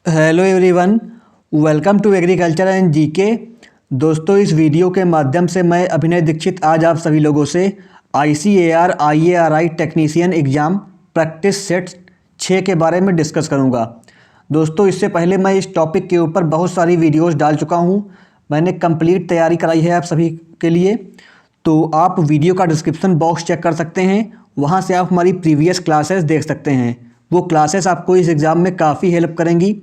Hello everyone, welcome to agriculture and GK. दोस्तों, इस video के माध्यम से मैं अभिनय दीक्षित आज आप सभी लोगों से ICAR IARI technician exam practice set 6 के बारे में डिस्कस करूंगा। दोस्तों, इससे पहले मैं इस टॉपिक के ऊपर बहुत सारी वीडियोस डाल चुका हूं। मैंने कंप्लीट तैयारी कराई है आप सभी के लिए, तो आप वीडियो का डिस्क्रिप्शन बॉक्स चेक कर सकते हैं। वहां से आप हमारी प्रीवियस क्लासेस देख सकते हैं। वो क्लासेस आपको इस एग्ज़ाम में काफ़ी हेल्प करेंगी।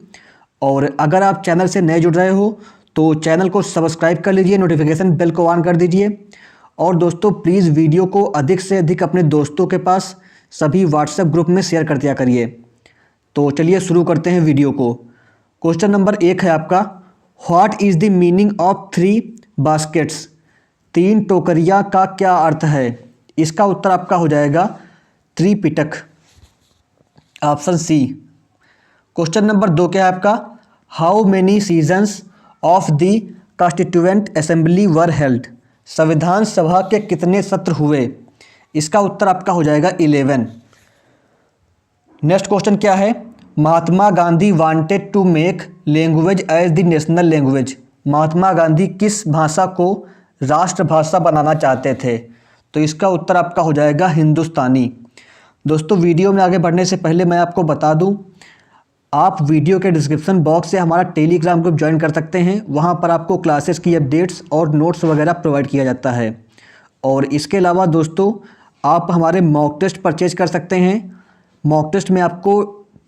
और अगर आप चैनल से नए जुड़ रहे हो तो चैनल को सब्सक्राइब कर लीजिए, नोटिफिकेशन बेल को ऑन कर दीजिए। और दोस्तों, प्लीज़ वीडियो को अधिक से अधिक अपने दोस्तों के पास सभी व्हाट्सएप ग्रुप में शेयर कर दिया करिए। तो चलिए शुरू करते हैं वीडियो को। क्वेश्चन नंबर 1 है आपका, what is the meaning of 3 baskets? 3 टोकरियाँ का क्या अर्थ है? इसका उत्तर आपका हो जाएगा Tripitaka, option C. Question number 2 क्या है आपका, how many sessions of the constituent assembly were held? संविधान सभा के कितने सत्र हुए? इसका उत्तर आपका हो जाएगा 11। नेक्स्ट क्वेश्चन क्या है, Mahatma Gandhi wanted to make language as the national language? Mahatma Gandhi किस भाषा को राष्ट्रभाषा बनाना चाहते थे? तो इसका उत्तर आपका हो जाएगा हिंदुस्तानी। दोस्तों, वीडियो में आगे बढ़ने से पहले मैं आपको बता दूं, आप वीडियो के डिस्क्रिप्शन बॉक्स से हमारा टेलीग्राम ग्रुप ज्वाइन कर सकते हैं। वहां पर आपको क्लासेस की अपडेट्स और नोट्स वगैरह प्रोवाइड किया जाता है। और इसके अलावा दोस्तों, आप हमारे मॉक टेस्ट परचेज कर सकते हैं। मॉक टेस्ट में आपको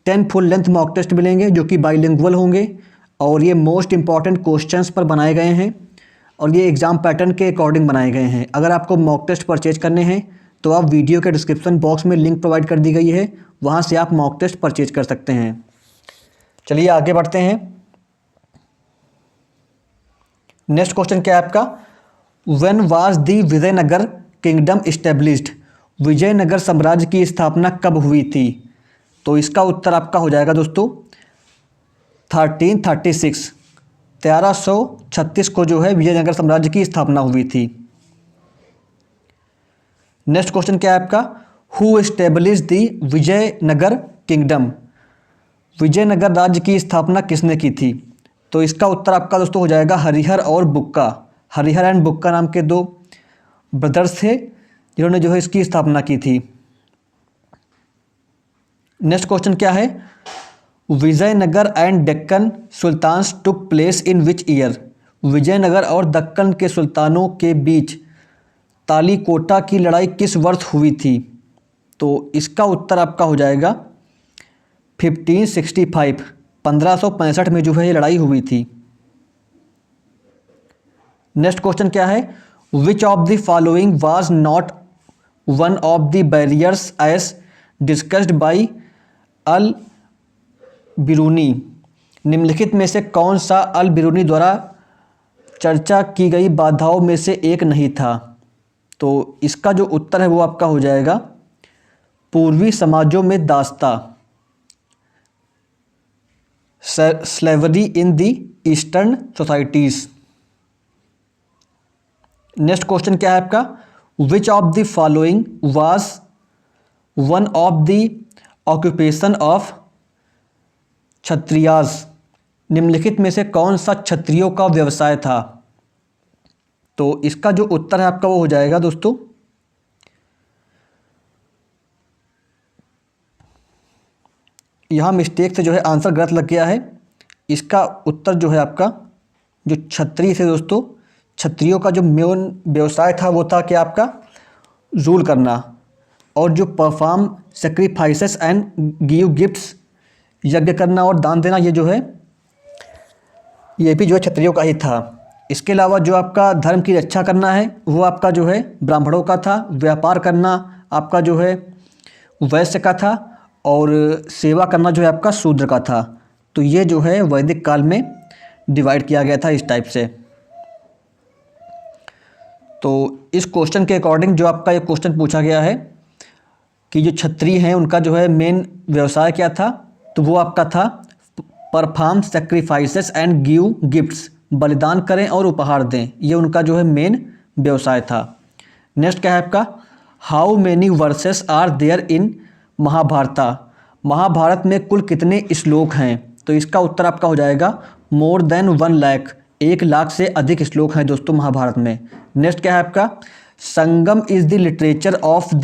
10 फुल लेंथ मॉक टेस्ट मिलेंगे जो कि बाइलिंगुअल होंगे, और ये मोस्ट इंपॉर्टेंट क्वेश्चंस पर बनाए गए हैं और ये एग्ज़ाम पैटर्न के अकॉर्डिंग बनाए गए हैं। अगर आपको मॉक टेस्ट परचेज करने हैं तो आप वीडियो के डिस्क्रिप्शन बॉक्स में लिंक प्रोवाइड कर दी गई है, वहाँ से आप मॉक टेस्ट परचेज कर सकते हैं। चलिए आगे बढ़ते हैं। नेक्स्ट क्वेश्चन क्या है आपका, when was the Vijayanagara kingdom established? Vijayanagara साम्राज्य की स्थापना कब हुई थी? तो इसका उत्तर आपका हो जाएगा दोस्तों 1336, 1336 को जो है विजयनगर साम्राज्य की स्थापना हुई थी। नेक्स्ट क्वेश्चन क्या है आपका, who established the Vijayanagara kingdom? Vijayanagara राज्य की स्थापना किसने की थी? तो इसका उत्तर आपका दोस्तों हो जाएगा हरिहर और बुक्का। हरिहर एंड बुक्का नाम के 2 ब्रदर्स थे जिन्होंने जो है इसकी स्थापना की थी। नेक्स्ट क्वेश्चन क्या है, Vijayanagara and Deccan sultans took place in which year? Vijayanagara और दक्कन के सुल्तानों के बीच तालीकोटा की लड़ाई किस वर्ष हुई थी? तो इसका उत्तर आपका हो जाएगा 1565, 1565 में जो है ये लड़ाई हुई थी। नेक्स्ट क्वेश्चन क्या है, which of the following was not one of the barriers as discussed by Al Biruni? निम्नलिखित में से कौन सा अल बिरूनी द्वारा चर्चा की गई बाधाओं में से एक नहीं था? तो इसका जो उत्तर है वो आपका हो जाएगा पूर्वी समाजों में दास्ता, स्लेवरी इन दी ईस्टर्न सोसाइटीज। नेक्स्ट क्वेश्चन क्या है आपका, which of the following was one of the occupation of Kshatriyas? निम्नलिखित में से कौन सा क्षत्रियों का व्यवसाय था? तो इसका जो उत्तर है आपका वो हो जाएगा दोस्तों यहाँ मिस्टेक से जो है आंसर गलत लग गया है। इसका उत्तर जो है आपका, जो क्षत्रिय थे दोस्तों, क्षत्रियों का जो मेन व्यवसाय था वो था कि आपका रूल करना और जो perform sacrifices and give gifts, यज्ञ करना और दान देना, ये जो है ये भी जो है क्षत्रियों का ही था। इसके अलावा जो आपका धर्म की रक्षा करना है वो आपका जो है ब्राह्मणों का था। व्यापार करना आपका जो है वैश्य का था, और सेवा करना जो है आपका शूद्र का था। तो ये जो है वैदिक काल में डिवाइड किया गया था इस टाइप से। तो इस क्वेश्चन के अकॉर्डिंग जो आपका ये क्वेश्चन पूछा गया है कि जो क्षत्रिय हैं उनका जो है मेन व्यवसाय क्या था, तो वो आपका था perform sacrifices and give gifts, बलिदान करें और उपहार दें, ये उनका जो है मेन व्यवसाय था। नेक्स्ट क्या है आपका, how many verses are there in Mahabharata? Mahabharata में कुल कितने श्लोक हैं? तो इसका उत्तर आपका हो जाएगा मोर देन 1 लाख, 1 लाख से अधिक श्लोक हैं दोस्तों महाभारत में। नेक्स्ट क्या है आपका, Sangam is the literature of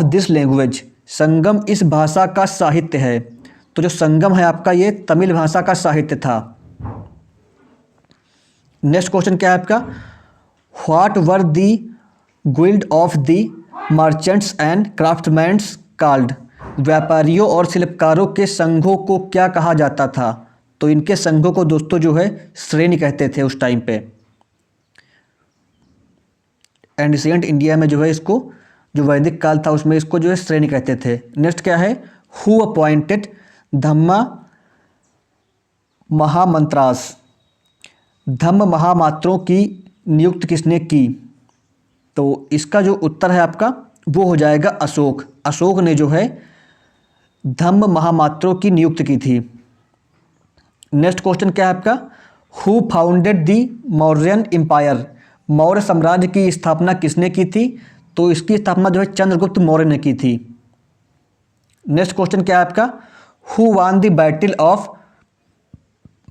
this language, Sangam इस भाषा का साहित्य है। तो जो संगम है आपका ये तमिल भाषा का साहित्य था। नेक्स्ट क्वेश्चन क्या है आपका, what were the guild of the merchants and craftsmans called, व्यापारियों और शिल्पकारों के संघों को क्या कहा जाता था। तो इनके संघों को दोस्तों जो है श्रेणी कहते थे उस टाइम पे। एंशिएंट इंडिया में जो है इसको, जो वैदिक काल था उसमें इसको जो है श्रेणी कहते थे। नेक्स्ट क्या है, हु अपॉइंटेड धम्मा महामंत्रास, धम्म महामात्रों की नियुक्त किसने की। तो इसका जो उत्तर है आपका वो हो जाएगा अशोक, अशोक ने जो है धम्म महामात्रों की नियुक्त की थी। नेक्स्ट क्वेश्चन क्या है आपका, who founded the Mauryan empire, Maurya साम्राज्य की स्थापना किसने की थी। तो इसकी स्थापना जो है चंद्रगुप्त मौर्य ने की थी। नेक्स्ट क्वेश्चन क्या है आपका, who won the battle of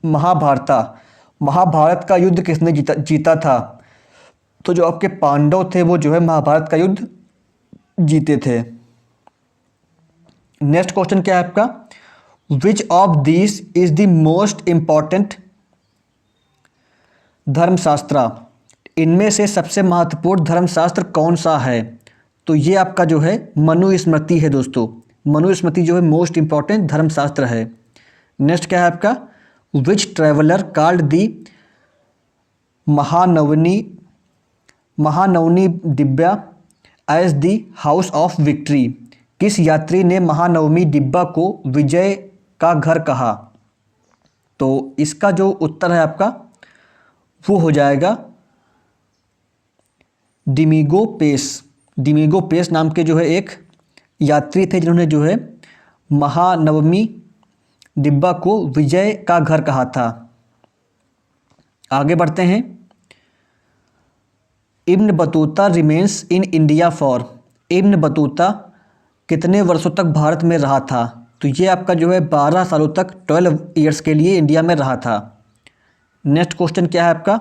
Mahabharata, Mahabharata का युद्ध किसने जीता था। तो जो आपके पांडव थे वो जो है महाभारत का युद्ध जीते थे। नेक्स्ट क्वेश्चन क्या है आपका, which of this is the most important धर्मशास्त्र, इनमें से सबसे महत्वपूर्ण धर्मशास्त्र कौन सा है। तो ये आपका जो है मनुस्मृति है दोस्तों, मनुस्मृति जो है मोस्ट इंपॉर्टेंट धर्मशास्त्र है। नेक्स्ट क्या है आपका, विच traveller called the Mahanavami Dibba as the house of victory, किस यात्री ने महानवमी डिब्बा को विजय का घर कहा। तो इसका जो उत्तर है आपका वो हो जाएगा डिमिगो पेस, डिमिगो पेस नाम के जो है एक यात्री थे जिन्होंने जो है महानवमी डिब्बा को विजय का घर कहा था। आगे बढ़ते हैं, Ibn Battuta remains in India for, Ibn Battuta कितने वर्षों तक भारत में रहा था। तो ये आपका जो है 12 सालों तक 12 ईयर्स के लिए इंडिया में रहा था। नेक्स्ट क्वेश्चन क्या है आपका,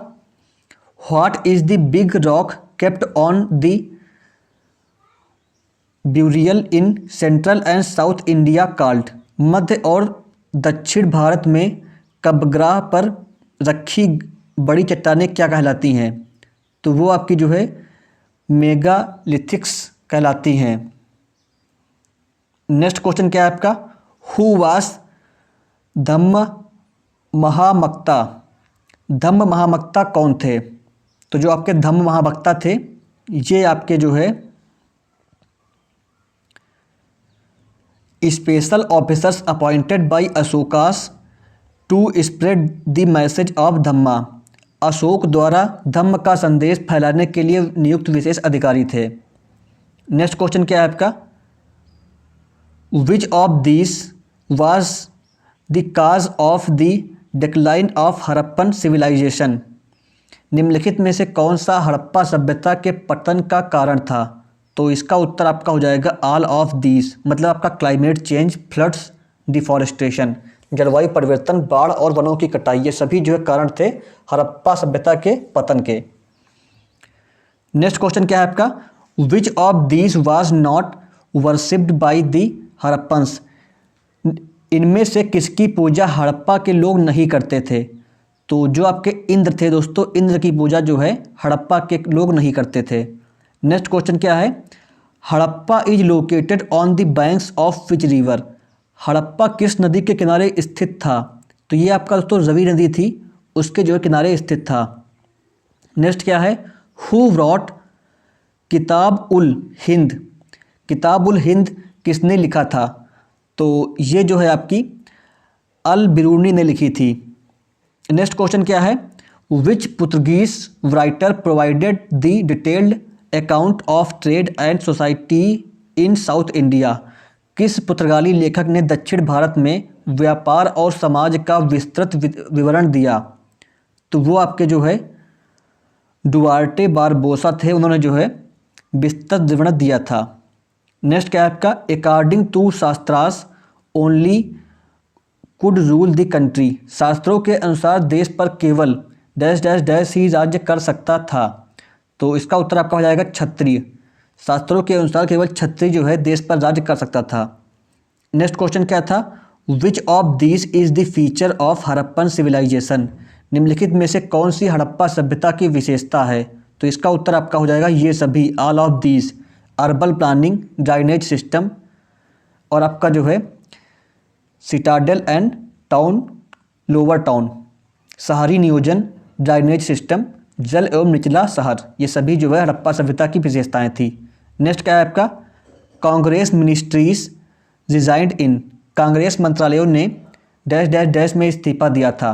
what is the big rock kept on the burial in central and south India called, मध्य और दक्षिण भारत में कब्रगाह पर रखी बड़ी चट्टानें क्या कहलाती हैं। तो वो आपकी जो है मेगालिथिक्स कहलाती हैं। नेक्स्ट क्वेश्चन क्या है आपका, हु वास धम्म महामक्ता, धम्म महामक्ता कौन थे। तो जो आपके धम्म महामक्ता थे ये आपके जो है special officers appointed by Ashoka's to spread the message of dhamma, Ashoka द्वारा धम्म का संदेश फैलाने के लिए नियुक्त विशेष अधिकारी थे। नेक्स्ट क्वेश्चन क्या है आपका, which of this was the cause of the decline of Harappan civilization, निम्नलिखित में से कौन सा हड़प्पा सभ्यता के पतन का कारण था। तो इसका उत्तर आपका हो जाएगा ऑल ऑफ दीज, मतलब आपका क्लाइमेट चेंज, फ्लड्स, डिफॉरेस्टेशन, जलवायु परिवर्तन, बाढ़ और वनों की कटाई, ये सभी जो है कारण थे हड़प्पा सभ्यता के पतन के। नेक्स्ट क्वेश्चन क्या है आपका, which of these was not worshipped by the Harappans, इनमें से किसकी पूजा हड़प्पा के लोग नहीं करते थे। तो जो आपके इंद्र थे दोस्तों, इंद्र की पूजा जो है हड़प्पा के लोग नहीं करते थे। नेक्स्ट क्वेश्चन क्या है, Harappa is located on the banks of which river, Harappa किस नदी के किनारे स्थित था। तो ये आपका दोस्तों रवि नदी थी, उसके जो है किनारे स्थित था। नेक्स्ट क्या है, हु रॉट किताब उल हिंद, किताब उल हिंद किसने लिखा था। तो ये जो है आपकी अल बिरूनी ने लिखी थी। नेक्स्ट क्वेश्चन क्या है, which Portuguese writer provided the detailed account of trade and society in south India, किस पुर्तगाली लेखक ने दक्षिण भारत में व्यापार और समाज का विस्तृत विवरण दिया। तो वो आपके जो है डुआर्टे बारबोसा थे, उन्होंने जो है विस्तृत विवरण दिया था। नेक्स्ट क्या है आपका, according to shastras only could rule the country. शास्त्रों के अनुसार देश पर केवल डैश डैश डैश ही राज्य कर सकता था। तो इसका उत्तर आपका हो जाएगा क्षत्रिय। शास्त्रों के अनुसार केवल क्षत्रिय जो है देश पर राज्य कर सकता था। नेक्स्ट क्वेश्चन क्या था? Which of this is the feature of Harappan civilization. निम्नलिखित में से कौन सी हड़प्पा सभ्यता की विशेषता है? तो इसका उत्तर आपका हो जाएगा ये सभी, all of these. Urban planning, drainage system, और आपका जो है citadel and town, lower town, शहरी नियोजन, ड्राइनेज सिस्टम, जल एवं निचला शहर, ये सभी जो है हड़प्पा सभ्यता की विशेषताएं थी। नेक्स्ट क्या है आपका? कांग्रेस मिनिस्ट्रीज रिजाइंड इन। कांग्रेस मंत्रालयों ने डैश डैश डैश में इस्तीफा दिया था।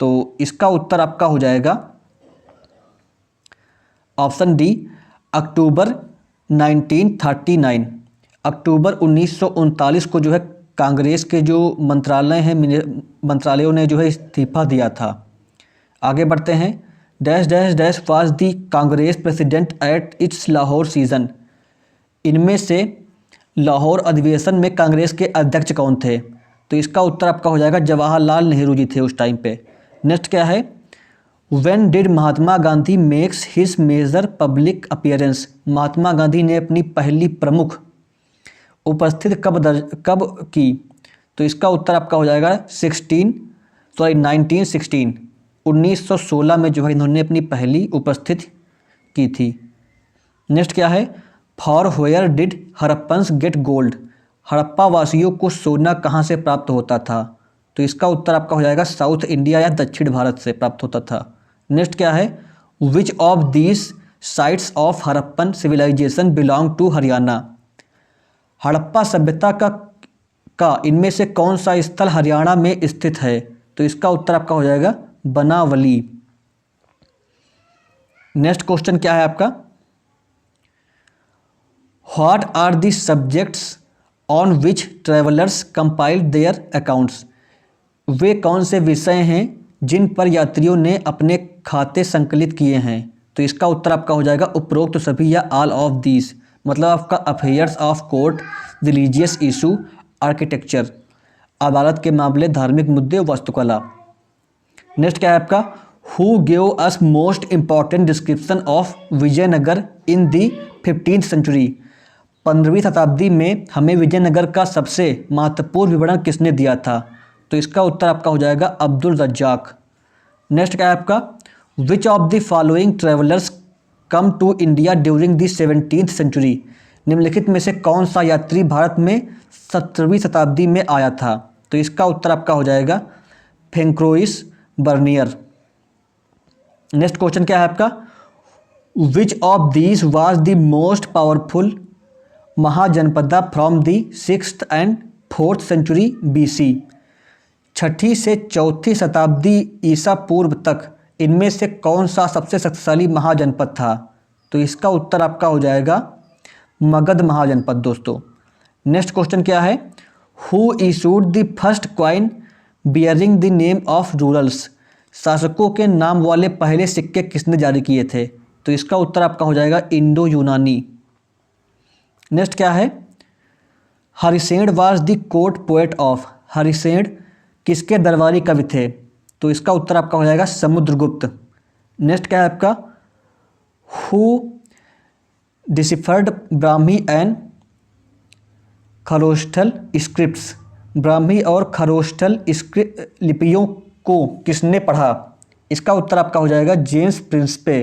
तो इसका उत्तर आपका हो जाएगा ऑप्शन डी, अक्टूबर 1939। अक्टूबर 1939 को जो है कांग्रेस के जो मंत्रालय हैं, मंत्रालयों ने जो है इस्तीफा दिया था। आगे बढ़ते हैं। Dash dash dash was the Congress president at its Lahore season. इनमें से लाहौर अधिवेशन में कांग्रेस के अध्यक्ष कौन थे? तो इसका उत्तर आपका हो जाएगा जवाहरलाल नेहरू जी थे उस टाइम पे। नेक्स्ट क्या है? When did Mahatma Gandhi makes his major public appearance. Mahatma Gandhi ने अपनी पहली प्रमुख उपस्थिति कब की? तो इसका उत्तर आपका हो जाएगा 1916। 1916 में जो है इन्होंने अपनी पहली उपस्थिति की थी। नेक्स्ट क्या है? For where did Harappans get gold. Harappa वासियों को सोना कहाँ से प्राप्त होता था? तो इसका उत्तर आपका हो जाएगा साउथ इंडिया या दक्षिण भारत से प्राप्त होता था। नेक्स्ट क्या है? Which of these sites of Harappan civilization belong to Haryana. Harappa सभ्यता का इनमें से कौन सा स्थल हरियाणा में स्थित है? तो इसका उत्तर आपका हो जाएगा बनावली। नेक्स्ट क्वेश्चन क्या है आपका? What are the subjects on which travellers compiled their accounts. वे कौन से विषय हैं जिन पर यात्रियों ने अपने खाते संकलित किए हैं? तो इसका उत्तर आपका हो जाएगा उपरोक्त सभी या ऑल ऑफ दीज। मतलब आपका affairs of court, religious issue, architecture, अदालत के मामले, धार्मिक मुद्दे, वास्तुकला। नेक्स्ट क्या है आपका? Who give us most important description of Vijayanagar in the 15th century. 15वीं शताब्दी में हमें विजयनगर का सबसे महत्वपूर्ण विवरण किसने दिया था? तो इसका उत्तर आपका हो जाएगा अब्दुल रज्जाक। नेक्स्ट क्या है आपका? Which of the following travellers come to India during the 17th century. निम्नलिखित में से कौन सा यात्री भारत में 17वीं शताब्दी में आया था? तो इसका उत्तर आपका हो जाएगा फ्रैंकोइस बर्नियर। नेक्स्ट क्वेश्चन क्या है आपका? Which of these was the most powerful mahajanapada from the 6th and 4th century BC। 6ठी से 4थी शताब्दी ईसा पूर्व तक इनमें से कौन सा सबसे शक्तिशाली महाजनपद था? तो इसका उत्तर आपका हो जाएगा मगध महाजनपद दोस्तों। नेक्स्ट क्वेश्चन क्या है? Who issued the first coin bearing the name of rulers. शासकों के नाम वाले पहले सिक्के किसने जारी किए थे? तो इसका उत्तर आपका हो जाएगा इंडो यूनानी। नेक्स्ट क्या है? Harisena was the court poet of. Harisena किसके दरबारी कवि थे? तो इसका उत्तर आपका हो जाएगा समुद्रगुप्त। नेक्स्ट क्या है आपका? Who deciphered Brahmi and Kharosthi scripts. Brahmi और खरोष्ठल लिपियों को किसने पढ़ा? इसका उत्तर आपका हो जाएगा जेम्स प्रिंसपे।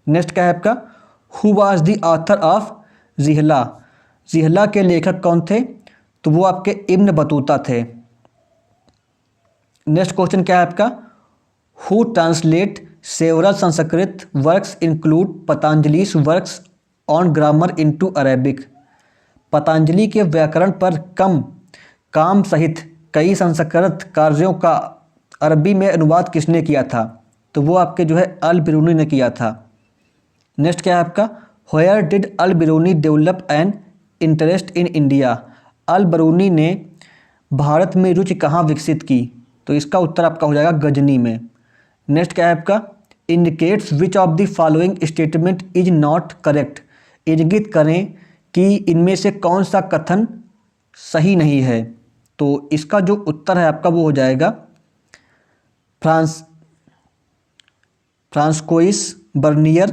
नेक्स्ट क्या है आपका? Who was the author of Rihla. Rihla के लेखक कौन थे? तो वो आपके इब्न बतूता थे। नेक्स्ट क्वेश्चन क्या है आपका? Who translate several Sanskrit works include Patanjali's works on grammar into Arabic. Patanjali के व्याकरण पर काम सहित कई संस्कृत कार्यों का अरबी में अनुवाद किसने किया था? तो वो आपके जो है अल बिरूनी ने किया था। नेक्स्ट क्या है आपका? Where did Al Biruni develop an interest in India. Al Biruni ने भारत में रुचि कहाँ विकसित की? तो इसका उत्तर आपका हो जाएगा गजनी में। नेक्स्ट क्या है आपका? Indicates which of the following statement is not correct. इंगित करें कि इनमें से कौन सा कथन सही नहीं है। तो इसका जो उत्तर है आपका वो हो जाएगा Francois Bernier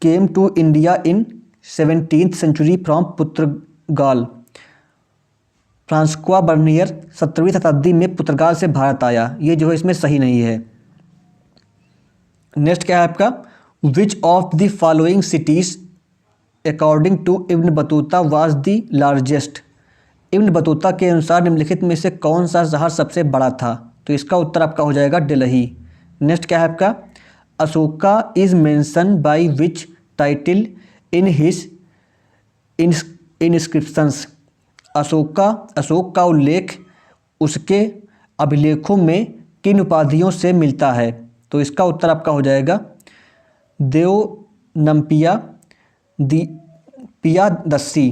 came to India in 17th century from Portugal. Francois Bernier 17वीं शताब्दी में पुर्तगाल से भारत आया। ये जो है इसमें सही नहीं है। नेक्स्ट क्या है आपका, which of the following cities according to Ibn Battuta was the largest. Ibn Battuta के अनुसार निम्नलिखित में से कौन सा शहर सबसे बड़ा था। तो इसका उत्तर आपका हो जाएगा दिल्ली। नेक्स्ट क्या है आपका, Ashoka is mention by which title in his inscriptions. Ashok का उल्लेख उसके अभिलेखों में किन उपाधियों से मिलता है। तो इसका उत्तर आपका हो जाएगा देवनम्पिया पियादस्सी।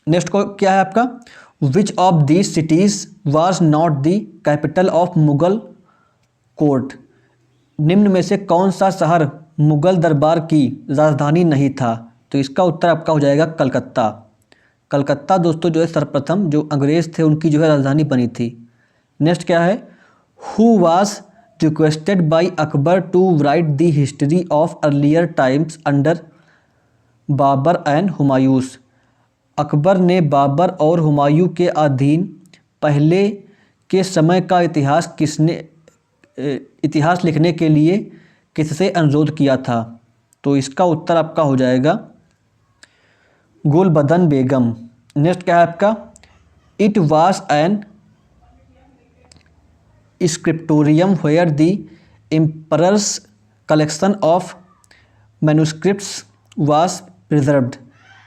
नेक्स्ट को क्या है आपका, which of these cities was not the capital of Mughal court. निम्न में से कौन सा शहर मुगल दरबार की राजधानी नहीं था। तो इसका उत्तर आपका हो जाएगा कलकत्ता। कलकत्ता दोस्तों जो है सर्वप्रथम जो अंग्रेज थे उनकी जो है राजधानी बनी थी। नेक्स्ट क्या है, who was requested by Akbar to write the history of earlier times under Babur and Humayun's. Akbar ने बाबर और हुमायूं के अधीन पहले के समय का इतिहास लिखने के लिए किससे अनुरोध किया था। तो इसका उत्तर आपका हो जाएगा गुलबदन बेगम। नेक्स्ट क्या है आपका, it was an scriptorium where the emperor's collection of manuscripts was preserved.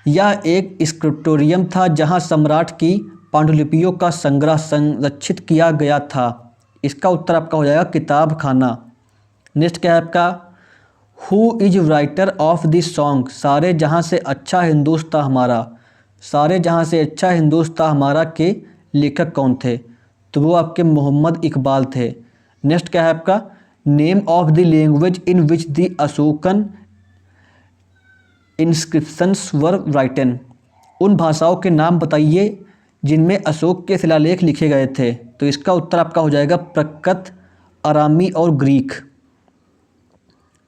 यह एक स्क्रिप्टोरियम था जहां सम्राट की पांडुलिपियों का संग्रह संरक्षित किया गया था। इसका उत्तर आपका हो जाएगा किताब खाना। नेक्स्ट क्या है आपका, who is writer of this song सारे जहां से अच्छा हिंदुस्तां हमारा। सारे जहां से अच्छा हिंदुस्तां हमारा के लेखक कौन थे। तो वो आपके मोहम्मद इकबाल थे। नेक्स्ट क्या है आपका, name of the language in which the Ashokan inscriptions were written. उन भाषाओं के नाम बताइए जिनमें अशोक के शिलालेख लिखे गए थे। तो इसका उत्तर आपका हो जाएगा प्रकृत, अरामी और ग्रीक।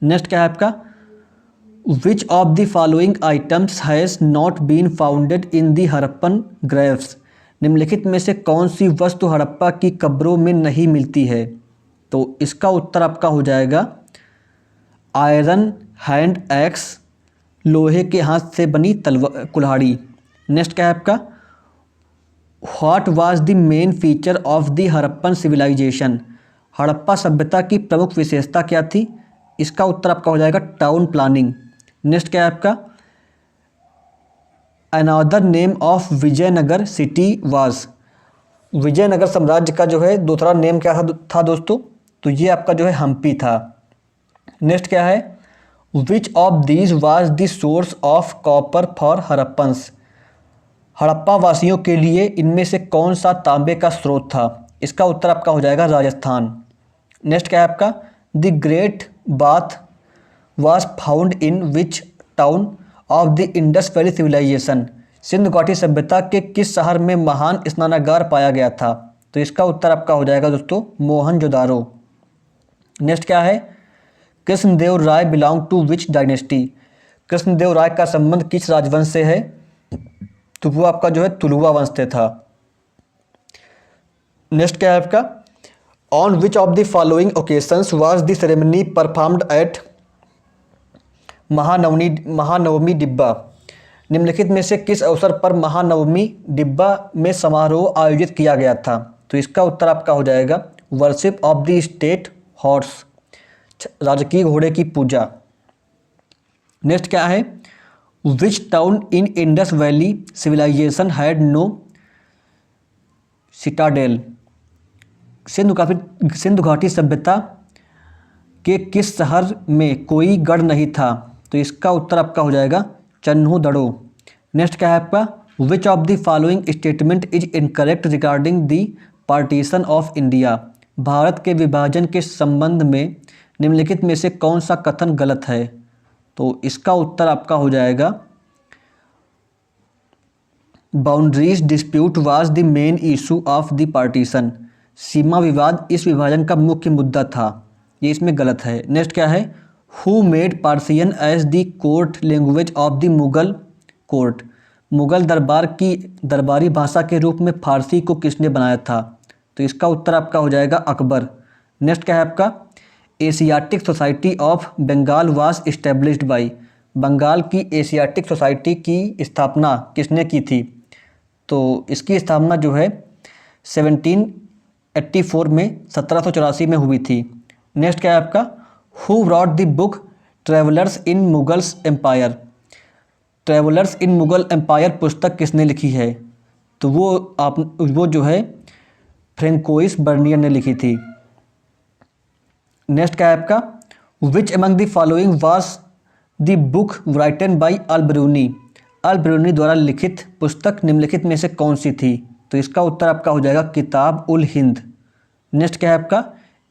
नेक्स्ट क्या है आपका, which of the following items has not been founded in the Harappan graves. निम्नलिखित में से कौन सी वस्तु हड़प्पा की कब्रों में नहीं मिलती है। तो इसका उत्तर आपका हो जाएगा आयरन हैंड एक्स, लोहे के हाथ से बनी कुल्हाड़ी। नेक्स्ट क्या है आपका, what was the main feature of the Harappan civilization. Harappa सभ्यता की प्रमुख विशेषता क्या थी। इसका उत्तर आपका हो जाएगा टाउन प्लानिंग। नेक्स्ट क्या है आपका, another name of Vijayanagara city was. Vijayanagara साम्राज्य का जो है दूसरा नेम क्या था दोस्तों। तो ये आपका जो है हम्पी था। नेक्स्ट क्या है, which of these was the source of copper for Harappans. Harappa वासियों के लिए इनमें से कौन सा तांबे का स्रोत था। इसका उत्तर आपका हो जाएगा राजस्थान। नेक्स्ट क्या है आपका, the great bath was found in which town of the Indus valley civilization. Sindhu घाटी सभ्यता के किस शहर में महान स्नानागार पाया गया था। तो इसका उत्तर आपका हो जाएगा दोस्तों मोहनजोदारो। नेक्स्ट क्या है, Krishnadeva Raya belong to which dynasty. Krishnadeva Raya का संबंध किस राजवंश से है। तो वो आपका जो है तुलुवा वंश से था। नेक्स्ट क्या है आपका, on which of the following occasions was the ceremony performed eight Mahanavami डिब्बा। निम्नलिखित में से किस अवसर पर महानवमी डिब्बा में समारोह आयोजित किया गया था। तो इसका उत्तर आपका हो जाएगा worship of the state horse, राजकीय घोड़े की पूजा। नेक्स्ट क्या है, which town in Indus valley civilization had no citadel. Sindhu घाटी सभ्यता के किस शहर में कोई गढ़ नहीं था। तो इसका उत्तर आपका हो जाएगा चन्हूदड़ो। नेक्स्ट क्या है आपका, which of the following statement is incorrect regarding the partition of India. Bharat के विभाजन के संबंध में निम्नलिखित में से कौन सा कथन गलत है। तो इसका उत्तर आपका हो जाएगा boundaries dispute was the main issue of the partition. सीमा विवाद इस विभाजन का मुख्य मुद्दा था। ये इसमें गलत है। नेक्स्ट क्या है? Who made Persian as the court language of the Mughal court. Mughal दरबार की दरबारी भाषा के रूप में फारसी को किसने बनाया था? तो इसका उत्तर आपका हो जाएगा अकबर। नेक्स्ट क्या है आपका? Asiatic Society of Bengal was established by. Bengal की एशियाटिक सोसाइटी की स्थापना किसने की थी? तो इसकी स्थापना जो है 1784 में 1784 में हुई थी। नेक्स्ट क्या है आपका? Who wrote the book travellers in Mughals empire. Travellers in Mughal empire पुस्तक किसने लिखी है? तो वो जो है फ्रेंकोइस बर्नियर ने लिखी थी। नेक्स्ट क्या है आपका? Which among the following was the book written by Al Biruni. Al Biruni द्वारा लिखित पुस्तक निम्नलिखित में से कौन सी थी? तो इसका उत्तर आपका हो जाएगा किताब उल हिंद। नेक्स्ट क्या है आपका?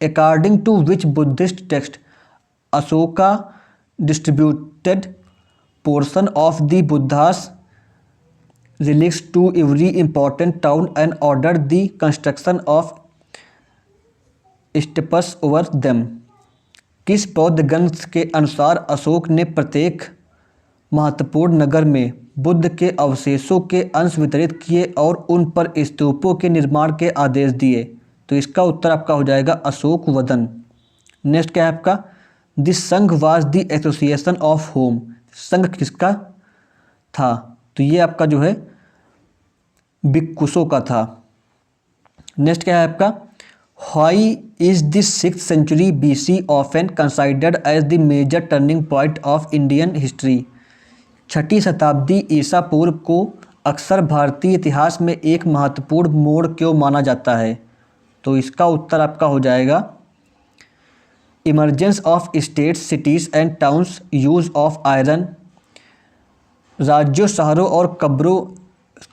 According to which Buddhist text Ashoka distributed portion of the Buddha's relics to every important town and order the construction of stupas over them. किस बौद्ध ग्रंथ के अनुसार अशोक ने प्रत्येक महत्वपूर्ण नगर में बुद्ध के अवशेषों के अंश वितरित किए और उन पर स्तूपों के निर्माण के आदेश दिए? तो इसका उत्तर आपका हो जाएगा अशोक वदन। नेक्स्ट क्या है आपका? द संघ was the association of home. संघ किसका था? तो ये आपका जो है भिक्षुओं का था। नेक्स्ट क्या है आपका? Why is the 6th century BC often considered as the major turning point of Indian history? 6ठी शताब्दी ईसा पूर्व को अक्सर भारतीय इतिहास में एक महत्वपूर्ण मोड़ क्यों माना जाता है? तो इसका उत्तर आपका हो जाएगा emergence of states cities and towns, use of iron, राज्यों शहरों और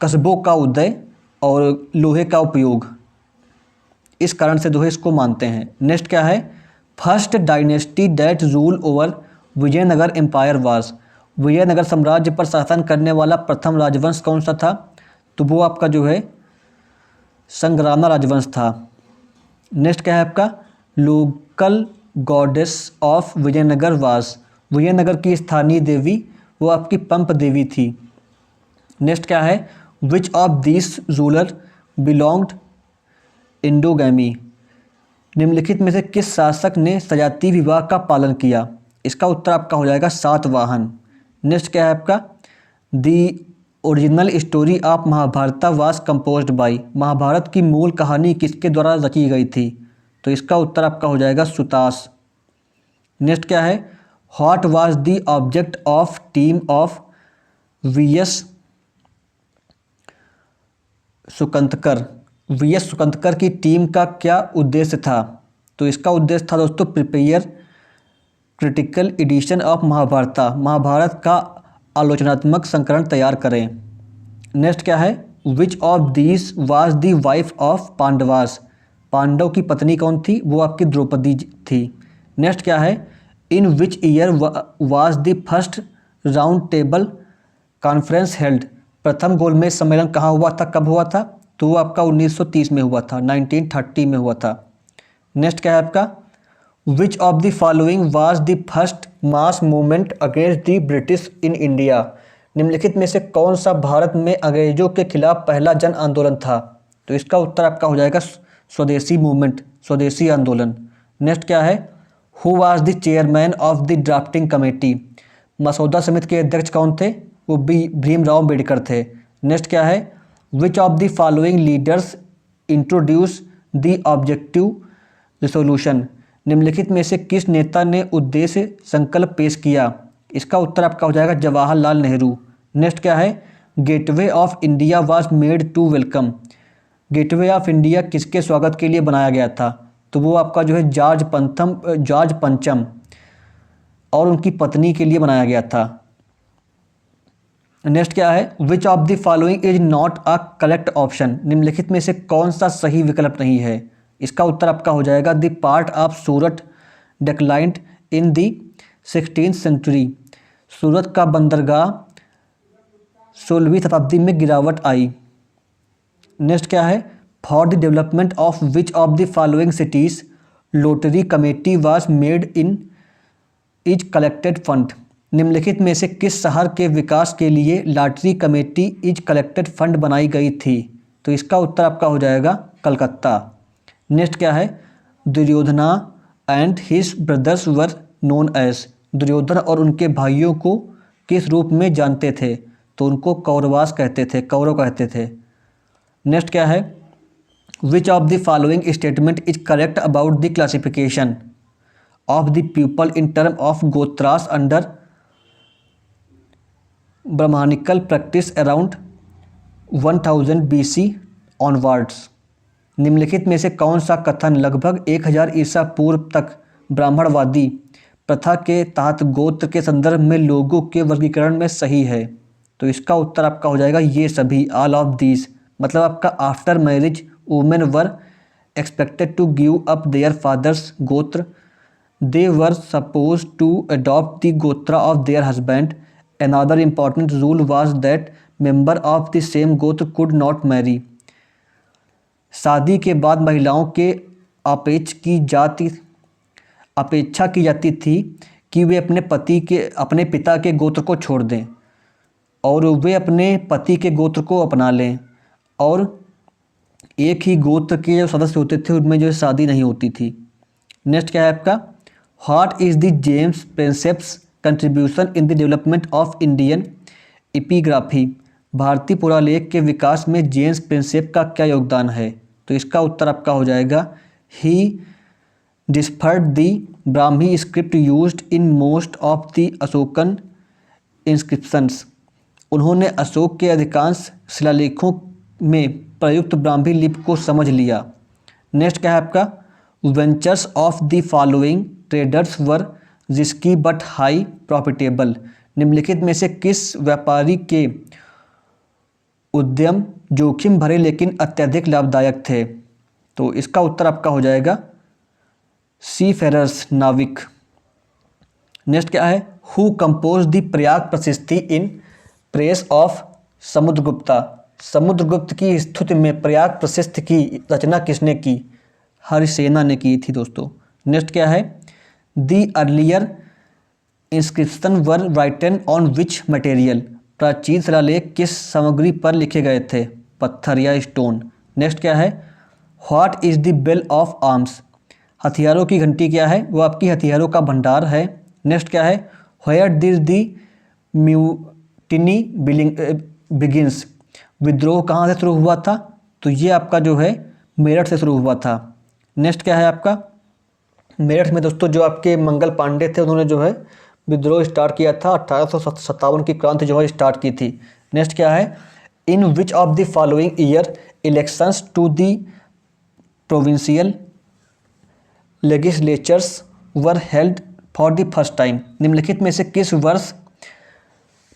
कस्बों का उदय और लोहे का उपयोग। इस कारण से जो है इसको मानते हैं। नेक्स्ट क्या है? First dynasty that rule over Vijayanagara empire was. Vijayanagara साम्राज्य पर शासन करने वाला प्रथम राजवंश कौन सा था? तो वो आपका जो है संग्रामा राजवंश था। नेक्स्ट क्या है आपका? Local goddess of Vijayanagara was. Vijayanagara की स्थानीय देवी वो आपकी पंप देवी थी। नेक्स्ट क्या है? Which of this ruler belonged endogamy. निम्नलिखित में से किस शासक ने सजातीय विवाह का पालन किया? इसका उत्तर आपका हो जाएगा सातवाहन। नेक्स्ट क्या है आपका? The original story of Mahabharata was composed by. Mahabharata की मूल कहानी किसके द्वारा रची गई थी? तो इसका उत्तर आपका हो जाएगा सुतास। नेक्स्ट क्या है? What was the object of team of V S. Sukthankar. V S. Sukthankar की टीम का क्या उद्देश्य था? तो इसका उद्देश्य था दोस्तों prepare critical edition of Mahabharata. Mahabharata का आलोचनात्मक संस्करण तैयार करें। नेक्स्ट क्या है? Which of these was the wife of Pandavas. Pandava की पत्नी कौन थी? वो आपकी द्रौपदी थी। नेक्स्ट क्या है? In which year was the first round table conference held. प्रथम गोलमेज सम्मेलन कहाँ हुआ था, कब हुआ था? तो वो आपका 1930 में हुआ था, 1930 में हुआ था। नेक्स्ट क्या है आपका? Which of the following was the first mass movement against the British in India. निम्नलिखित में से कौन सा भारत में अंग्रेजों के खिलाफ पहला जन आंदोलन था? तो इसका उत्तर आपका हो जाएगा स्वदेशी मूवमेंट, स्वदेशी आंदोलन। नेक्स्ट क्या है? Who was the chairman of the drafting committee. मसौदा समिति के अध्यक्ष कौन थे? वो भीमराव अम्बेडकर थे। नेक्स्ट क्या है? Which of the following leaders introduce the objective resolution. निम्नलिखित में से किस नेता ने उद्देश्य संकल्प पेश किया? इसका उत्तर आपका हो जाएगा जवाहरलाल नेहरू। नेक्स्ट क्या है? Gateway of India was made to welcome. Gateway of India किसके स्वागत के लिए बनाया गया था? तो वो आपका जो है जॉर्ज पंचम और उनकी पत्नी के लिए बनाया गया था। नेक्स्ट क्या है? Which of the following is not a correct option. निम्नलिखित में से कौन सा सही विकल्प नहीं है? इसका उत्तर आपका हो जाएगा the port of Surat declined in the 16th century. Surat का बंदरगाह 16वीं शताब्दी में गिरावट आई। नेक्स्ट क्या है, for the development of which of the following cities lottery committee was made in is collected fund. निम्नलिखित में से किस शहर के विकास के लिए lottery committee is collected fund बनाई गई थी? तो इसका उत्तर आपका हो जाएगा कलकत्ता। नेक्स्ट क्या है, Duryodhana and his brothers were known as. Duryodhana और उनके भाइयों को किस रूप में जानते थे? तो उनको कौरवास कहते थे, कौरव कहते थे। नेक्स्ट क्या है, which of the following statement is correct about the classification of the people in term of gotras under Brahmanical practice around 1000 BC onwards. निम्नलिखित में से कौन सा कथन लगभग 1000 ईसा पूर्व तक ब्राह्मणवादी प्रथा के तहत गोत्र के संदर्भ में लोगों के वर्गीकरण में सही है? तो इसका उत्तर आपका हो जाएगा ये सभी, ऑल ऑफ दीज। मतलब आपका after marriage women were expected to give up their fathers gotra, they were suppose to adopt the gotra of their husband. Another important rule was that member of the same gotra could not marry. शादी के बाद महिलाओं के अपेक्षा की जाती थी कि वे अपने पिता के गोत्र को छोड़ दें और वे अपने पति के गोत्र को अपना लें, और एक ही गोत्र के जो सदस्य होते थे उनमें जो शादी नहीं होती थी। नेक्स्ट क्या है आपका, what is the James Prinsep's contribution in the development of Indian epigraphy. भारतीय पुरालेख के विकास में जेम्स प्रिंसेप का क्या योगदान है? तो इसका उत्तर आपका हो जाएगा he deciphered the Brahmi script used in most of the Ashokan inscriptions. उन्होंने अशोक के अधिकांश शिलालेखों में प्रयुक्त ब्राह्मी लिपि को समझ लिया। नेक्स्ट क्या है आपका, ventures of the following traders were risky but high profitable. निम्नलिखित में से किस व्यापारी के उद्यम जोखिम भरे लेकिन अत्यधिक लाभदायक थे? तो इसका उत्तर आपका हो जाएगा सीफेरर्स, नाविक। नेक्स्ट क्या है, हु कंपोज द प्रयाग प्रशस्ति इन प्रेस ऑफ समुद्रगुप्ता। समुद्रगुप्त की स्तुति में प्रयाग प्रशस्ति की रचना किसने की? हरिसेना ने की थी दोस्तों। नेक्स्ट क्या है, the earlier inscription were written on which material. प्राचीन शिलालेख किस सामग्री पर लिखे गए थे? पत्थर या स्टोन। नेक्स्ट क्या है, what is the bell of arms. हथियारों की घंटी क्या है? वो आपकी हथियारों का भंडार है। नेक्स्ट क्या है, where did the mutiny begins. विद्रोह कहाँ से शुरू हुआ था? तो ये आपका जो है मेरठ से शुरू हुआ था। नेक्स्ट क्या है आपका, मेरठ में दोस्तों जो आपके मंगल पांडे थे उन्होंने जो है विद्रोह स्टार्ट किया था, 1857 की क्रांति जो है स्टार्ट की थी। नेक्स्ट क्या है, in which of the following year elections to the provincial legislatures were held for the first time. निम्नलिखित में से किस वर्ष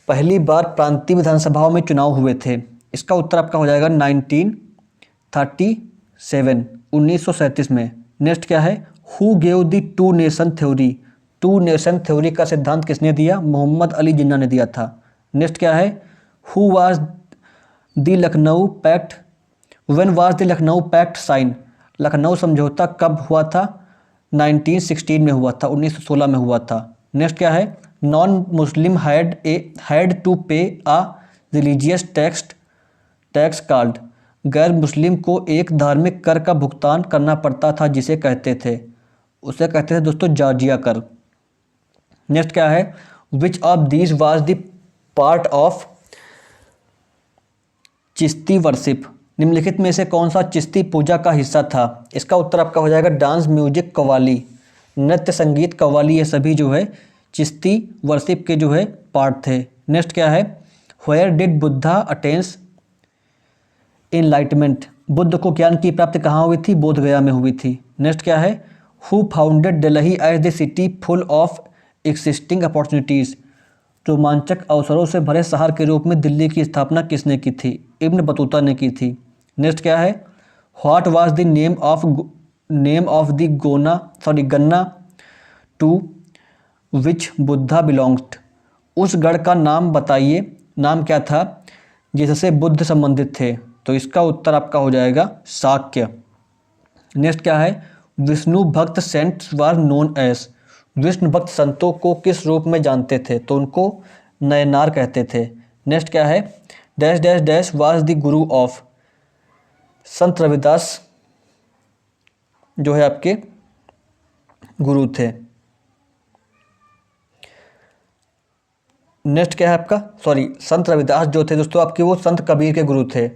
पहली बार प्रांतीय विधानसभाओं में चुनाव हुए थे? इसका उत्तर आपका हो जाएगा 1937, 1937 में। नेक्स्ट क्या है, who gave the two nation theory. Two nation theory का सिद्धांत किसने दिया? मोहम्मद अली जिन्ना ने दिया था। नेक्स्ट क्या है, who was the Lucknow pact, when was the Lucknow pact sign. Lucknow समझौता कब हुआ था? 1916 में हुआ था, 1916 में हुआ था। नेक्स्ट क्या है, नॉन मुस्लिम हैड टू पे आ रिलीजियस टैक्स कार्ड। गैर मुस्लिम को एक धार्मिक कर का भुगतान करना पड़ता था जिसे कहते थे दोस्तों जाजिया कर। नेक्स्ट क्या है, which of these was the port of Chishti worship. निम्नलिखित में से कौन सा चिश्ती पूजा का हिस्सा था? इसका उत्तर आपका हो जाएगा डांस, म्यूजिक, कव्वाली, नृत्य, संगीत, कव्वाली, ये सभी जो है चिश्ती वर्शिप के जो है पार्ट थे। नेक्स्ट क्या है, where did Buddha attains enlightenment. Buddha को ज्ञान की प्राप्ति कहाँ हुई थी? बोध गया में हुई थी। नेक्स्ट क्या है, who founded Delhi as the city full of existing opportunities. रोमांचक अवसरों से भरे शहर के रूप में दिल्ली की स्थापना किसने की थी? इब्न बतूता ने की थी। नेक्स्ट क्या है, what was the name of the गन्ना टू विच बुद्धा बिलोंग्ड। उस गढ़ का नाम बताइए नाम क्या था जिससे बुद्ध संबंधित थे? तो इसका उत्तर आपका हो जाएगा शाक्य। नेक्स्ट क्या है? Vishnu bhakta saints were known as. Vishnu भक्त संतों को किस रूप में जानते थे? तो उनको नयनार कहते थे। नेक्स्ट क्या है? Dash dash dash was the Guru of. संत रविदास जो है आपके गुरु थे। नेक्स्ट क्या है आपका? सॉरी, संत रविदास जो थे दोस्तों आपके वो संत कबीर के गुरु थे।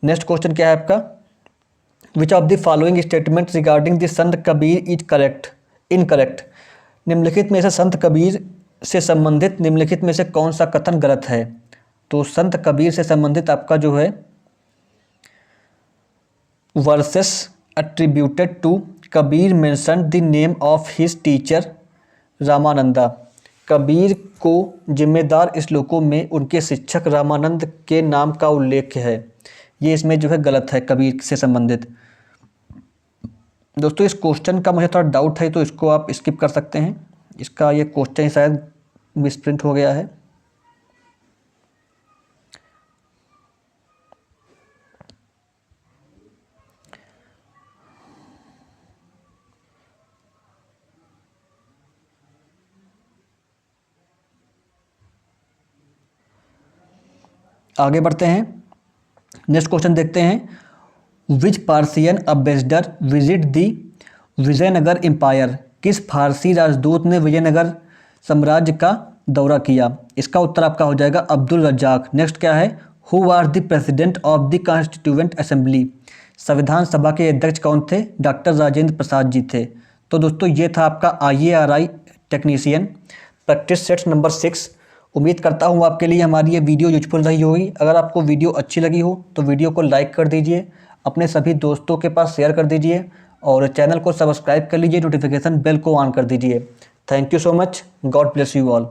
नेक्स्ट क्वेश्चन क्या है आपका? Which of the following statement regarding the Sant Kabir is correct incorrect. निम्नलिखित में से संत कबीर से संबंधित निम्नलिखित में से कौन सा कथन गलत है? तो संत कबीर से संबंधित आपका जो है versus attributed to Kabir mentioned the name of his teacher Ramananda. Kabir को जिम्मेदार श्लोकों में उनके शिक्षक रामानंद के नाम का उल्लेख है। ये इसमें जो है गलत है कबीर से संबंधित। दोस्तों इस क्वेश्चन का मुझे थोड़ा डाउट है तो इसको आप स्किप कर सकते हैं। इसका ये क्वेश्चन शायद मिसप्रिंट हो गया है। आगे बढ़ते हैं, नेक्स्ट क्वेश्चन देखते हैं। Which Persian ambassador visit the Vijayanagar empire. किस फारसी राजदूत ने विजयनगर साम्राज्य का दौरा किया? इसका उत्तर आपका हो जाएगा अब्दुल रज्जाक। नेक्स्ट क्या है? Who are the president of the constituent assembly. संविधान सभा के अध्यक्ष कौन थे? डॉक्टर राजेंद्र प्रसाद जी थे। तो दोस्तों ये था आपका IARI technician practice set number 6। उम्मीद करता हूँ आपके लिए हमारी ये वीडियो यूजफुल रही होगी। अगर आपको वीडियो अच्छी लगी हो तो वीडियो को लाइक कर दीजिए, अपने सभी दोस्तों के पास शेयर कर दीजिए और चैनल को सब्सक्राइब कर लीजिए, नोटिफिकेशन बेल को ऑन कर दीजिए। Thank you so much. God bless you all.